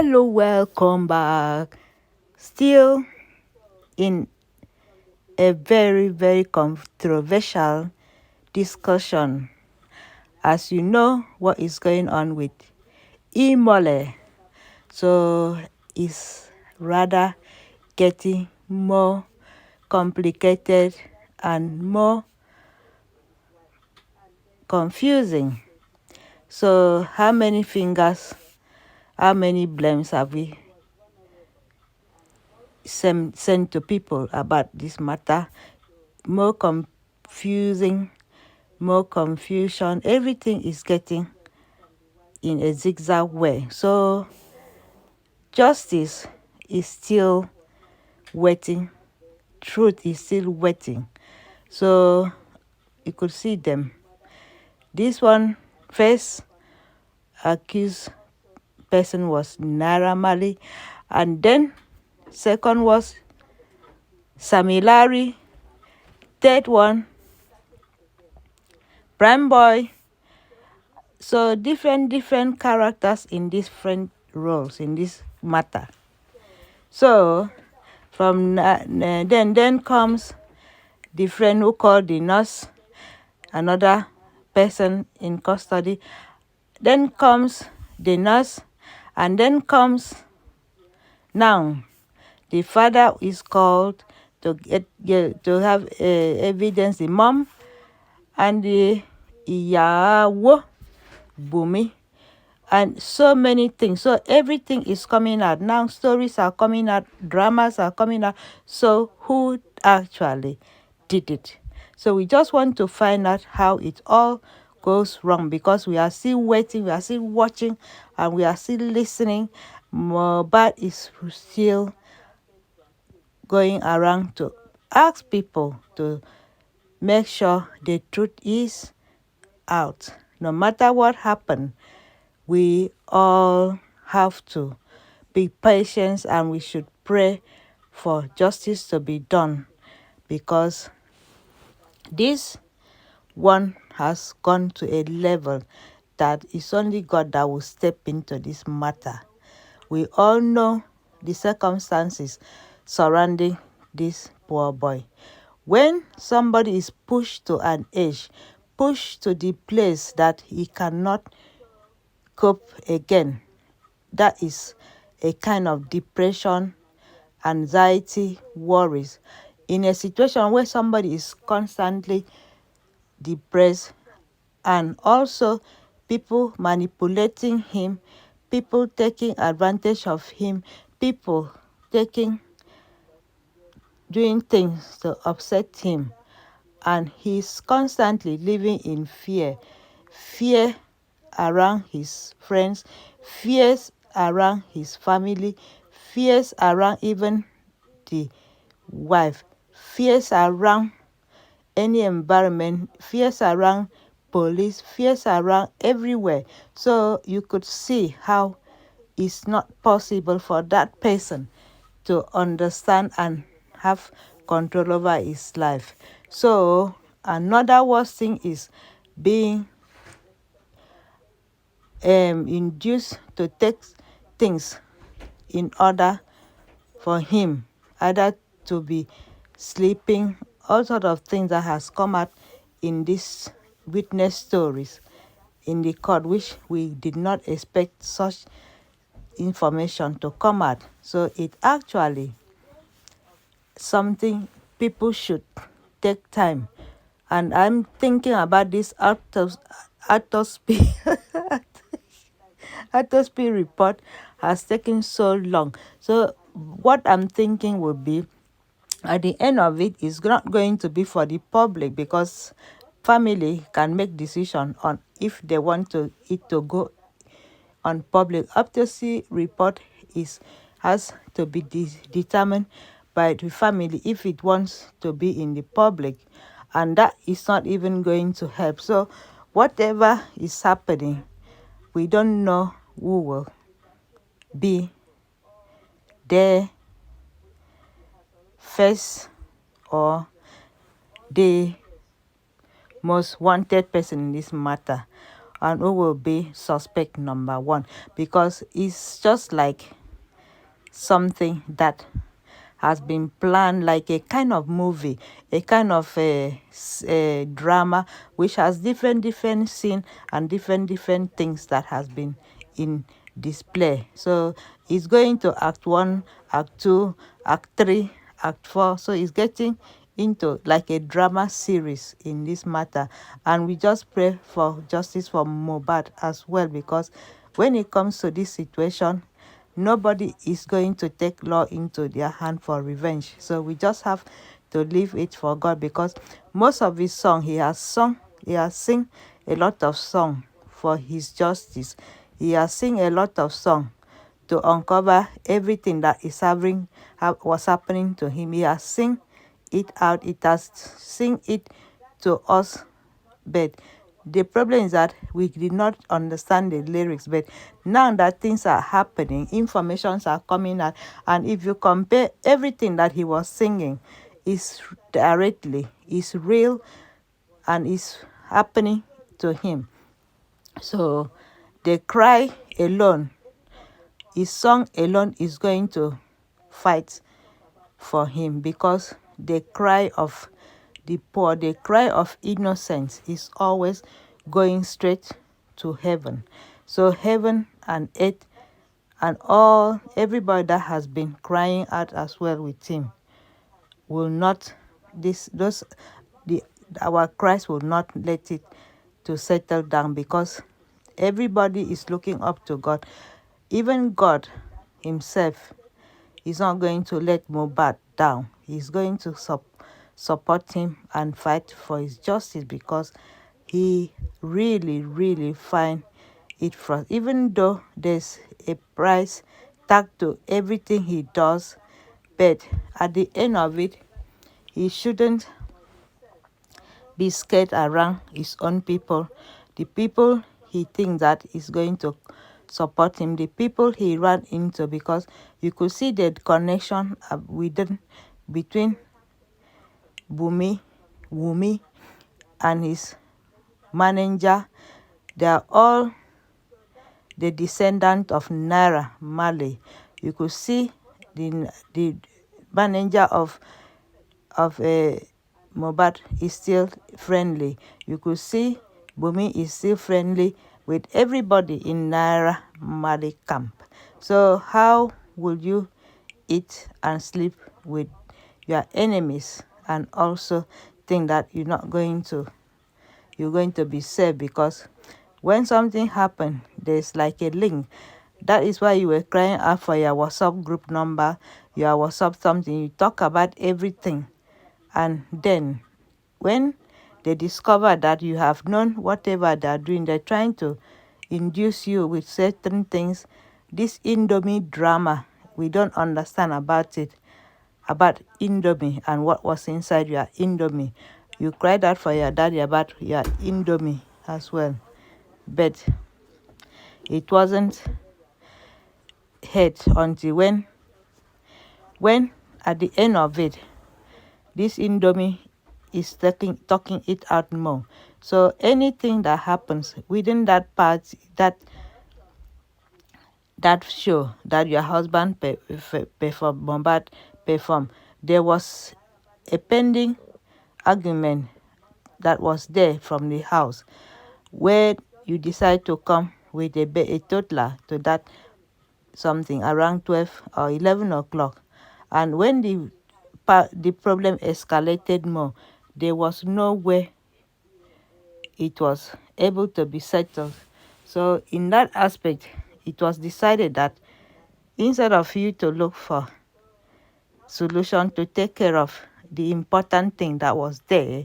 Hello, welcome back. Still in a very, very controversial discussion. As you know, what is going on with Imole. So it's rather getting more complicated and more confusing. So how many fingers, how many blames have we sent to people about this matter? More confusing, more confusion. Everything is getting in a zigzag way. So justice is still waiting. Truth is still waiting. So you could see them. This one first accused person was Naira Marley, and then second was Samilari, third one Prime Boy. So different characters in different roles in this matter. So from then comes the friend who called the nurse, another person in custody. Then comes the nurse, and then comes now the father is called to to have evidence. The mom and the ìyàwó Wumi, and so many things. So everything is coming out now. Stories are coming out, dramas are coming out. So who actually did it? So we just want to find out how it all goes wrong, because we are still waiting, we are still watching, and we are still listening. Mohbad is still going around to ask people to make sure the truth is out. No matter what happened, we all have to be patient, and we should pray for justice to be done, because this one has gone to a level that it's only God that will step into this matter. We all know the circumstances surrounding this poor boy. When somebody is pushed to an edge, pushed to the place that he cannot cope again, that is a kind of depression, anxiety, worries. In a situation where somebody is constantly depressed, and also people manipulating him, people taking advantage of him, people doing things to upset him, and he's constantly living in fear around his friends, fears around his family, fears around even the wife, fears around any environment, fears around police, fears around everywhere. So you could see how it's not possible for that person to understand and have control over his life. So another worst thing is being induced to take things in order for him, either to be sleeping, all sort of things that has come out in these witness stories in the court, which we did not expect such information to come out. So it actually something people should take time. And I'm thinking about this autopsy autopsy report has taken so long. So what I'm thinking would be, at the end of it, is not going to be for the public, because family can make decision on if they want it to go on public. Autopsy report has to be determined by the family if it wants to be in the public, and that is not even going to help. So whatever is happening, we don't know who will be there first, or the most wanted person in this matter. and who will be suspect number one, because it's just like something that has been planned, like a kind of movie, a kind of a drama, which has different scene and different things that has been in display. So it's going to act 1, act 2, act 3, act 4. So it's getting into like a drama series in this matter, and we just pray for justice for Mohbad as well, because when it comes to this situation, nobody is going to take law into their hand for revenge. So we just have to leave it for God, because most of his song he has sing a lot of song for his justice. He has sing a lot of song to uncover everything that is was happening to him. He has sing it out. It has sing it to us, but the problem is that we did not understand the lyrics. But now that things are happening, informations are coming out, and if you compare everything that he was singing is directly, is real, and is happening to him. So the cry alone, his song alone, is going to fight for him, because the cry of the poor, the cry of innocence, is always going straight to heaven. So heaven and earth and everybody that has been crying out as well with him will not, this those the our Christ will not let it to settle down, because everybody is looking up to God. Even God himself is not going to let Mohbad down. He's going to support him and fight for his justice, because he really find it for, even though there's a price tag to everything he does, but at the end of it, he shouldn't be scared around his own people, the people he thinks that is going to support him, the people he ran into, because you could see the connection between Wumi and his manager. They are all the descendant of Naira Marley. You could see the manager of Mohbad is still friendly. You could see Wumi is still friendly with everybody in Naira Marley camp. So how will you eat and sleep with your enemies and also think that you're going to be safe? Because when something happened, there's like a link. That is why you were crying out for your WhatsApp group number, your WhatsApp something. You talk about everything. And then when they discover that you have known whatever they're doing, they're trying to induce you with certain things. This indomie drama, we don't understand about it, about indomie and what was inside your indomie. You cried out for your daddy about your indomie as well, but it wasn't heard until when at the end of it, this indomie is talking it out more. So anything that happens within that part, that show that your husband perform, Mohbad perform, there was a pending argument that was there from the house, where you decide to come with a toddler to that something around 12 or 11 o'clock. And when the problem escalated more, there was no way it was able to be settled. So in that aspect, it was decided that instead of you to look for solution to take care of the important thing that was there,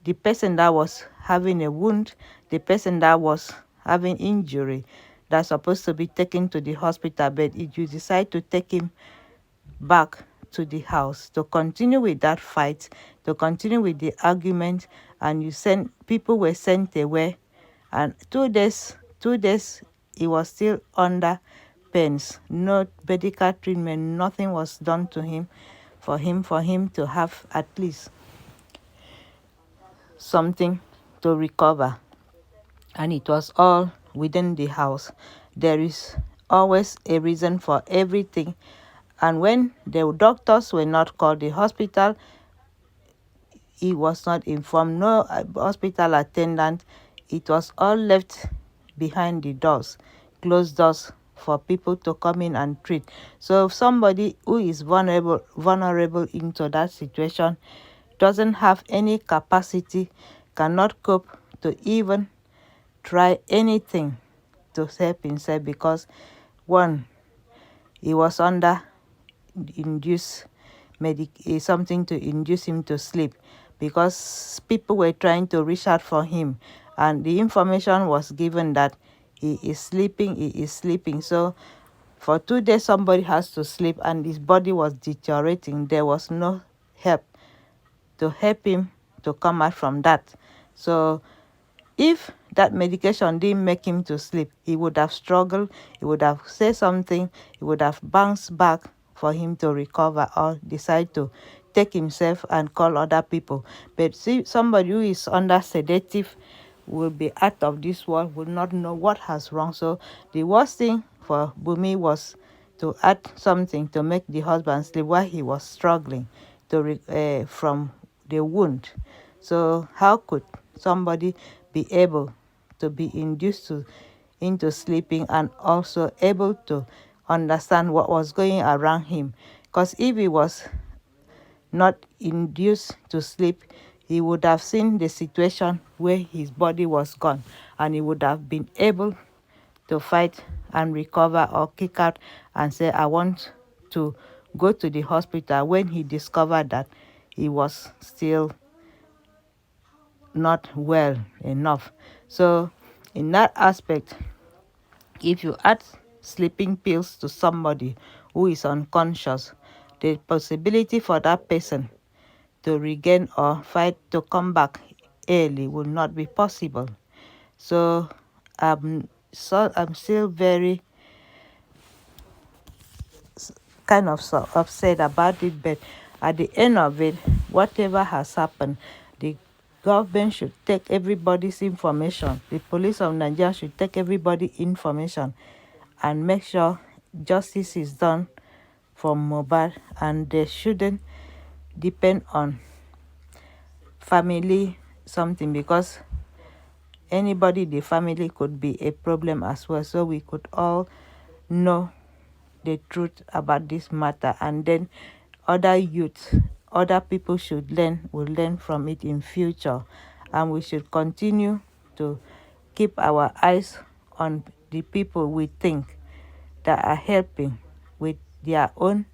the person that was having a wound, the person that was having injury, that's supposed to be taken to the hospital, but if you decide to take him back to the house to continue with that fight, to continue with the argument, and people were sent away, and 2 days he was still under pains, no medical treatment, nothing was done to him for him to have at least something to recover. and it was all within the house. There is always a reason for everything. And when the doctors were not called, the hospital, he was not informed, no hospital attendant. It was all left behind the doors, closed doors for people to come in and treat. So if somebody who is vulnerable into that situation, doesn't have any capacity, cannot cope to even try anything to help himself, because one, he was under induce something to induce him to sleep, because people were trying to reach out for him, and the information was given that he is sleeping. So for 2 days somebody has to sleep, and his body was deteriorating. There was no help to help him to come out from that. So if that medication didn't make him to sleep, he would have struggled, he would have said something, he would have bounced back for him to recover, or decide to take himself and call other people. But see, somebody who is under sedative will be out of this world, will not know what has wrong. So the worst thing for Wumi was to add something to make the husband sleep while he was struggling from the wound. So how could somebody be able to be into sleeping and also able to understand what was going around him? Because if he was not induced to sleep, he would have seen the situation where his body was gone, and he would have been able to fight and recover, or kick out and say, I want to go to the hospital, when he discovered that he was still not well enough. So in that aspect, if you add sleeping pills to somebody who is unconscious, the possibility for that person to regain or fight to come back early will not be possible. So I'm still very kind of so upset about it, but at the end of it, whatever has happened, the government should take everybody's information. The police of Nigeria should take everybody's information and make sure justice is done for Mohbad, and they shouldn't depend on family something, because anybody in the family could be a problem as well. So we could all know the truth about this matter, and then other youth, other people will learn from it in future. And we should continue to keep our eyes on the people we think that are helping with their own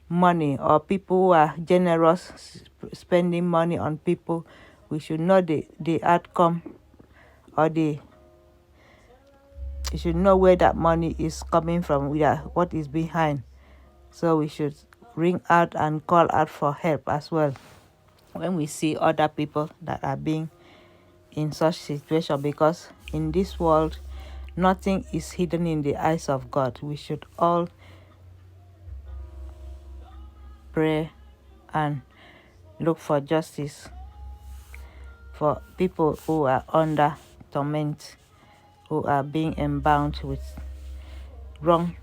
money, or people who are generous, spending money on people. We should know the outcome, or you should know where that money is coming from, what is behind. So we should ring out and call out for help as well when we see other people that are being in such situation, because in this world nothing is hidden in the eyes of God. We should all pray and look for justice for people who are under torment, who are being embound with wrong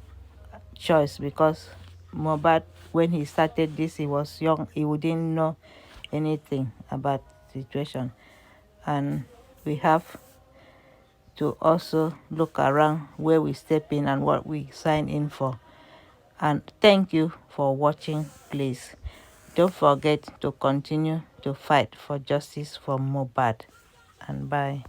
choice. Because Mohbad, when he started this, he was young, he wouldn't know anything about the situation. And we have to also look around where we step in and what we sign in for. And thank you for watching. Please don't forget to continue to fight for justice for Mohbad. And bye.